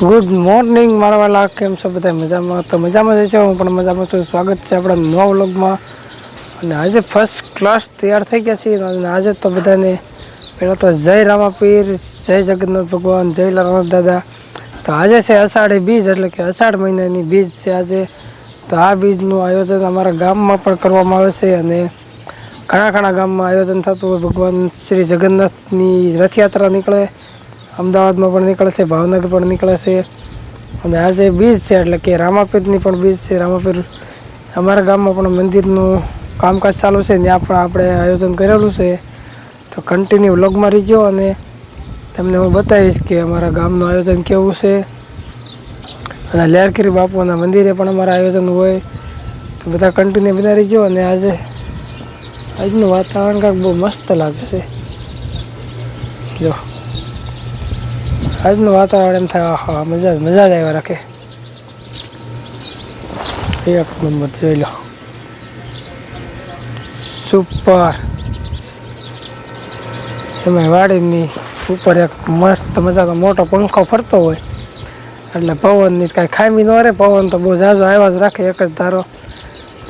Good morning મારા વાલા, કેમ છો બધા? મજામાં? તો મજામાં જ છે, હું પણ મજામાં છું. સ્વાગત છે આપણા નવા વ્લોગમાં. અને આજે ફર્સ્ટ ક્લાસ તૈયાર થઈ ગયા છીએ. અને આજે તો બધાને પહેલાં તો જય રામાપીર, જય જગન્નાથ ભગવાન, જય લાલનાથ દાદા. તો આજે છે અષાઢી બીજ, એટલે કે અષાઢ મહિનાની બીજ છે આજે. તો આ બીજનું આયોજન અમારા ગામમાં પણ કરવામાં આવે છે. અને ઘણા ગામમાં આયોજન થતું હોય. ભગવાન શ્રી જગન્નાથની રથયાત્રા નીકળે, અમદાવાદમાં પણ નીકળે છે, ભાવનગર પણ નીકળે છે. અને આજે બીજ છે, એટલે કે રામાપીરની પણ બીજ છે. રામાપીર અમારા ગામમાં પણ મંદિરનું કામકાજ ચાલુ છે, ત્યાં પણ આપણે આયોજન કરેલું છે. તો કન્ટિન્યુ વ્લોગમાં રહીજો અને તમને હું બતાવીશ કે અમારા ગામનું આયોજન કેવું છે. અને લેરકીરી બાપુના મંદિરે પણ અમારા આયોજન હોય. તો બધા કન્ટિન્યુ બના રહીજો. અને આજનું વાતાવરણ કાંઈક બહુ મસ્ત લાગે છે. જો આજનું વાતાવરણ એમ થાય, હા મજા જ આવ્યા રાખે. એક નંબર જોઈ લો, સુપર. એમાં વાડીની ઉપર એક મસ્ત મજાનો મોટો પંખો ફરતો હોય, એટલે પવનની કાંઈ ખામી ન રહે. પવન તો બહુ ઝાઝો આવ્યા જ રાખે, એક જ ધારો.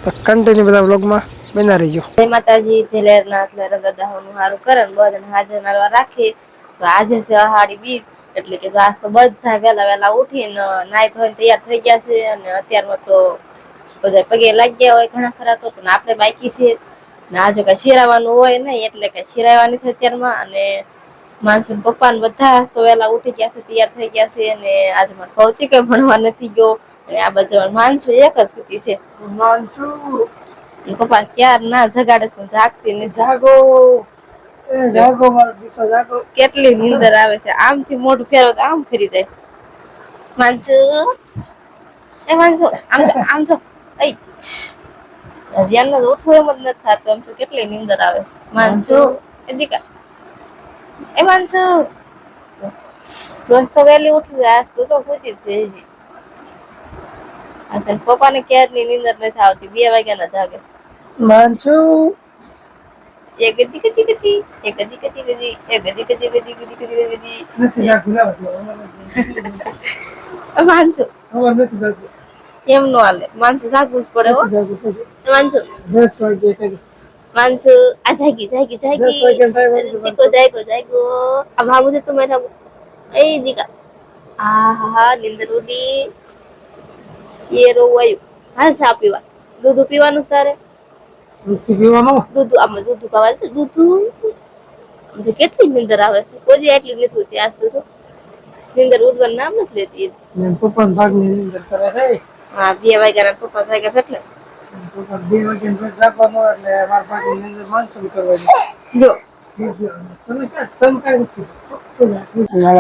તો કન્ટિન્યુ બધા બ્લોગમાં બના રહીજો. જય માતાજી, જય લેરનાથ, લેરનાથ દાદા હોનું હારું કરે ને બધાને હાજર નાલવા રાખી. તો આજે છે અહાડી બીજ, એટલે કે આજ તો બધા વેલા ઉઠીને નાઈ ધોઈને તૈયાર થઈ ગયા છે. અને અત્યારમાં તો બધા પગે લાગી ગયા હોય ઘણા ખરા, તો પણ આપણે બાકી છે. આજે કઈ શિરાવાનું હોય નઈ, એટલે કઈ શિરાવાની છે અત્યારમાં. અને માનસુ પપ્પા ને બધા તો વેલા ઉઠી ગયા છે, તૈયાર થઈ ગયા છે. અને આજે મારે ભૌતિક ભણવા નથી ગયો. આ બાજુ માનસુ એક જ સુધી છે. માનસુ પપ્પા ક્યાર ના જગાડે પણ જાગતી નથી. જાગો જાગો મારો દીકરો જાગો. કેટલી નીંદર આવે છે, આમથી મોઢું ફેરવો તો આમ ફરી જાય. માનસુ, એ માનસુ આમ જો ધ્યાન ઉઠવું એમ જ નથી થતું. આમ તો કેટલી નીંદર આવે છે. માનસુ એ દીકા, એ માનસુ રોજ તો વહેલી ઉઠી જાય, આજ તો હુતી જ છે હજી. પપ્પા ને ક્યારની નીંદર નથી આવતી, 2 વાગ્યા ના જાગે છે. માનસુ એ ગદી ગદી ગદી, એ ગદી ગદી ગદી, એ ગદી ગદી ગદી ગદી ગદી ગદી. નથી જાગતું, માનસુ નથી જાગતું. એમ નો હાલે, માનસુ જાગવું જ પડે હો. માનસુ 10 વાગે, માનસુ આ જાગી જાગી જાગી, દીકો જાગ્યો જાગ્યો. આમ હામું જોતો મારી હામું, એ દીકા, આહા નીંદર ઉડી. એ રોવું આવ્યું. હાલ ચા પીવા, દૂધ પીવાનું તારે? દૂધ પીવાનું, દૂધ આમાં દૂધ પાવા દે. દૂધ કેટલી નીંદર આવે છે, કોઈ એટલી નથી હોતી. આજ તો નીંદર ઉડવાનું નામ નથી લેતી. પપ્પા ભાગ ની નીંદર કરે છે. હા, 2 વાગ્યા પપ્પા જાગ્યા છે એટલે. પપ્પા 2 વાગ્યા જાગવાનું એટલે મારા ભાગની નીંદર માનસુ કરવાની. જો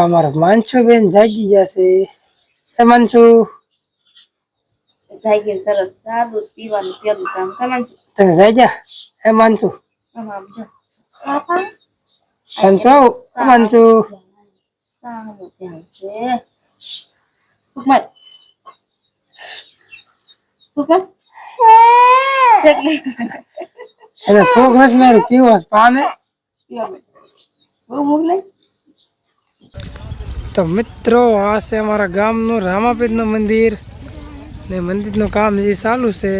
અમારા માનસુ બેન જાગી ગયા છે. એ માનસુ જાગીને તરત ચા દૂધ પીવાનું પેલું કામ કરે. તમે જાગ્યા? એ માનસુ, માનસુ માનસુ એને ફૂગ નથી મારી, પીવો પાને. તો મિત્રો, આ છે અમારા ગામનું રામાપીરનું મંદિર, ને મંદિરનું કામ જે ચાલુ છે.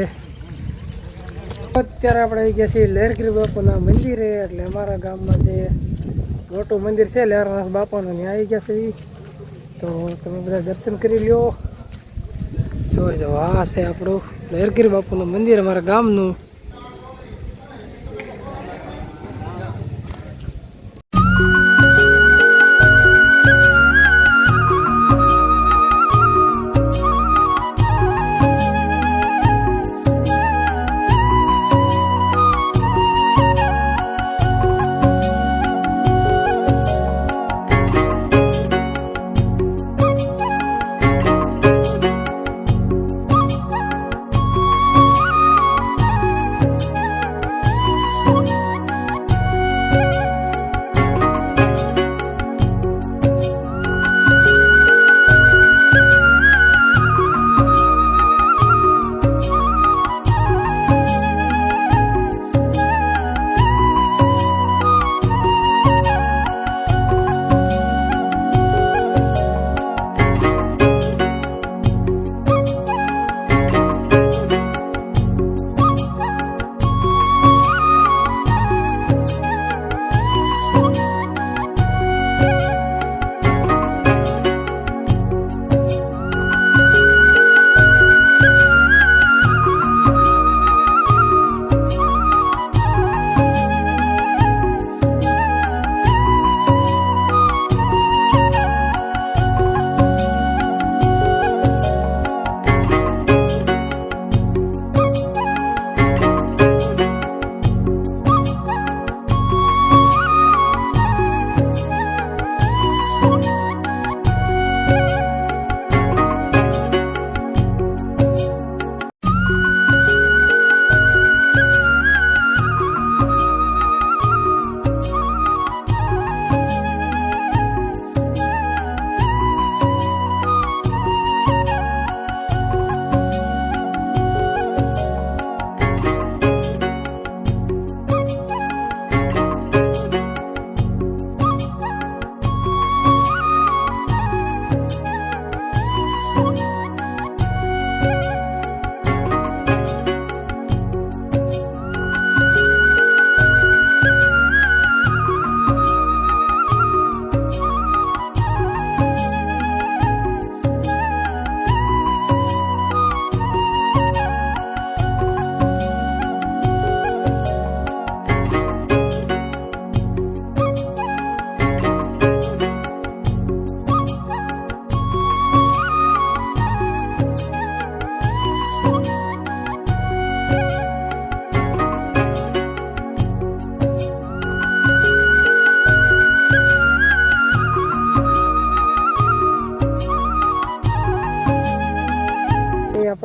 અત્યારે આપણે આવી ગયા છીએ લેરકીરી બાપુના મંદિરે. એટલે અમારા ગામમાં જે મોટું મંદિર છે લેરનાથ બાપાનું, ત્યાં આવી ગયા છે. તો તમે બધા દર્શન કરી લ્યો. જોઈ આ છે આપણું લેરકીરી બાપુનું મંદિર અમારા ગામનું.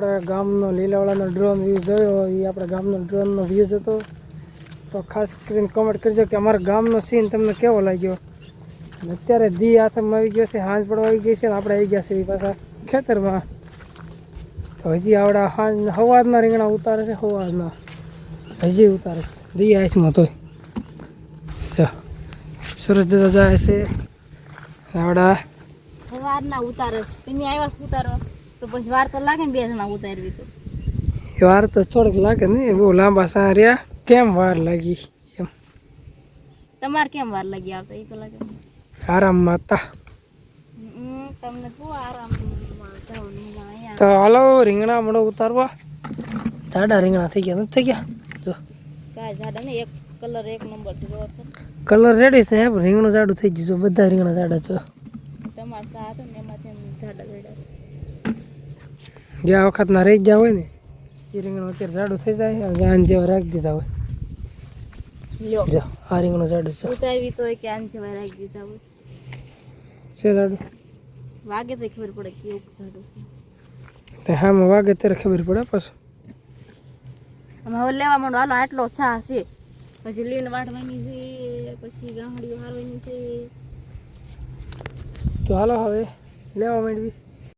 આપણા ગામનો લીલાવાળાનો ડ્રોન વ્યૂ જોયો એ આપણા ગામનો ડ્રોનનો વ્યૂ હતો. તો ખાસ કરીને કમેન્ટ કરજો કે અમારા ગામનો સીન તમને કેવો લાગ્યો. અને અત્યારે દી હાથમાં આવી ગયો છે, સાંજ પડવા આવી ગઈ છે ને આપણે આવી ગયા છે એ પાછા ખેતરમાં. તો હજી આવડા સવારના રીંગણા ઉતારે છે, સવારના હજી ઉતારે છે દી હાથમાં તોય. જો સુરજ દાદા જાય છે આવડા સવારના ઉતારે તમે આવ્યા છો ઉતારો તો પછી વાર તો લાગે ને 2 જણા ઉતારવી તો. વાર તો થોડીક લાગે ને, બહુ લાંબા સા રહ્યા. કેમ વાર લાગી એમ તમારે કેમ વાર લાગી આવતા એ તો લાગે આરામમાં હતા. તમને બહુ આરામ તો હાલો રીંગણા મળો ઉતારવા. જાડા રીંગણા થઈ ગયા નથી થઈ ગયા? જો કાંઈ ઝાડા ને એક કલર એક નંબર થી જોવો છો. કલર રેડી છે પણ રીંગણું જાડું થઈ ગયું છે. બધા રીંગણા જાડા છે. તમારે સા હતો ને એમાંથી ઝાડા ઝાડા ગયા વખતના રહી ગયા હોય ને એ રીંગણું અત્યારે જાડું થઈ જાય. આન જેવા રાખી દીધા હોય. લ્યો જો આ રીંગણું જાડું છે. ઉતારવી તો કે આન જેવા રાખી દીધા હોય છે જાડું વાગે તો ખબર પડે કેવું ઝાડું છે. તો હામાં વાગે ત્યારે ખબર પડે પાછું. અમે હવે લેવા માંડો હાલો આટલો છા છે પછી લીન વાટવાની છે પછી ગાંહડીઓ હારવાની છે. તો હાલો હવે લેવા માંડવી.